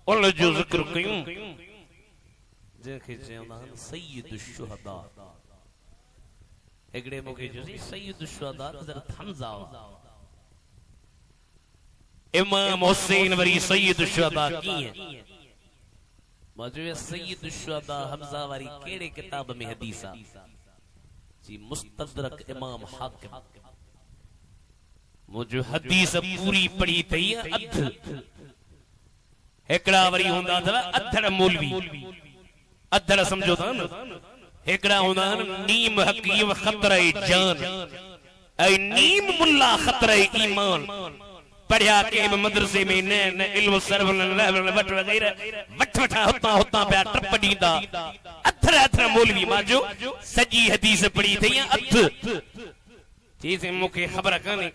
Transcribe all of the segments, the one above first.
उन जो ज़िक्र कयूं जंहिंखे चवंदा आहिनि सय्यदुश शुहदा। हिकिड़े मूंखे चयोसीं सय्यदुश शुहदा हज़रत हमज़ा इमाम हुसैन वरी सय्यदुश शुहदा कीअं? मां चयो सय्यदुश शुहदा हमज़ा वारी कहिड़े किताब में हदीस आहे? जी मुस्तदरक इमाम हाकिम। मुझे हदीस पूरी पढ़ी थई अध हिकड़ा वरी हुंदा अथव अधड़ मौलवी, अधड़ समझो था न, हिकड़ा हुंदा नीम हकीम खतरे जान ऐं नीम मुल्ला खतरे ईमान। पढ़िया के मदरसे में न न इल्म सरवन वट वगैरह वट वठा हुता हुता पिया टप ॾींदा अधड़ अधड़ मौलवी। मां जो सॼी हदीस पढ़ी थई अध चीज़ मूंखे ख़बर काने।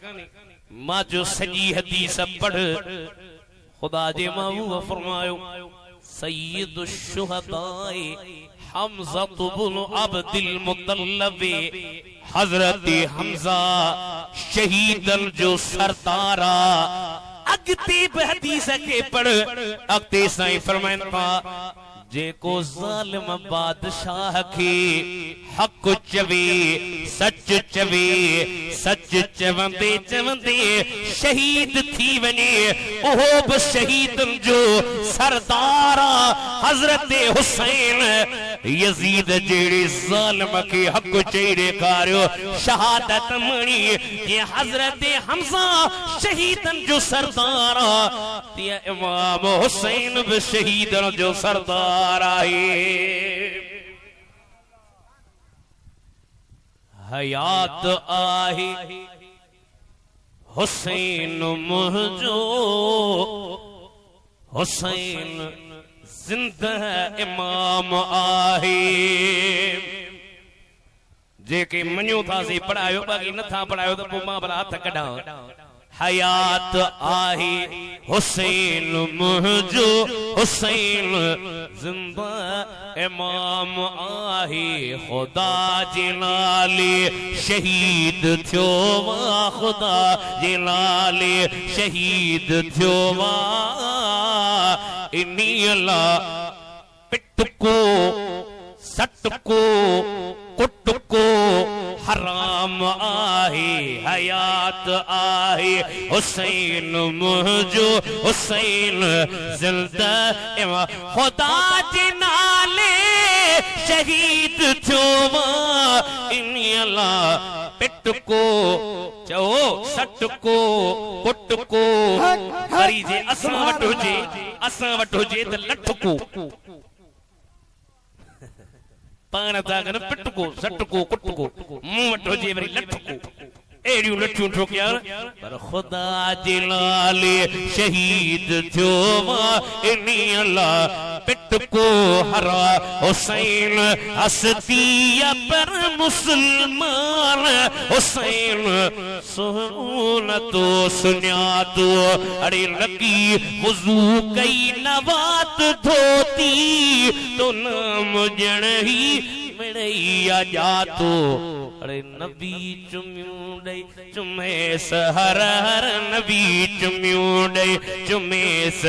मां जो सॼी हदीस पढ़ खुदा जे महबूब फरमायो सय्यदुश शुहदाए हमज़ा इब्न अब्दुल मुत्तलिब हजरत हमज़ा शहीदन जो सरदारा। अगते हदीस के पढ़ अगते साईं फरमाइन था जेको ज़ालिम बादशाह के हक चवे सच चवे सच चवंदे चवंदे शहीद थी वने ओहो बि शहीदन जो सरदारा हजरत हुसैन यजीद जेड़े ज़ालिम के हक चई ॾेखारियो शहादत मणी ये हजरत हमज़ा शहीदन जो सरदारा तीअं इमाम हुसैन बि शहीदन जो सरदार हयात आहे हुसैन मुझो हुसैन जिंदा इमाम आहे। जेके मञो था सी पढ़ायो बाक़ी नथा पढ़ायो तो पोइ मां भला हथ कढां। हयात आहे हुसैन मुझो हुसैन जिंदा इमाम आहे। खुदा जे नाले शहीद थियो वा खुदा जे नाले शहीद थियो वा इन्ही अला पिटको सटको कुटको हराम आहे। हयात आहे हुसैन मुझो हुसैन जिंदा इमाम खुदा जे नाले शहीद थियो वा इन्ही अला पिटको चओ सटको कुटको वरी जे असां वटि हुजे त लठको पाण था कनि पिटको सटको कुटको मूं वटि हुजे वरी लठको एड़ियूं लठियूं ठोकिया पर खुदा जे नाले शहीद थियो वा इन्ही अला पिटको हरा हुसैन हस्ती पर मुसलमान हुसैन सुनतो सुनियातो अरे लगी वुजू कई नवात धोती तो नाम जण ही मिड़ैया जातो। अरे नबी चुम्यूं ॾई चुमेस हर हर नबी चुम्यूं ॾई चुमेस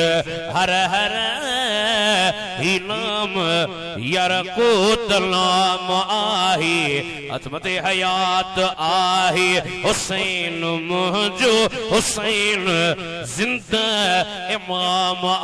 हर हर ही नाम यार को तलाम आहे। अजमते हयात आहे हुसैन मुझो हुसैन जिंदा इमाम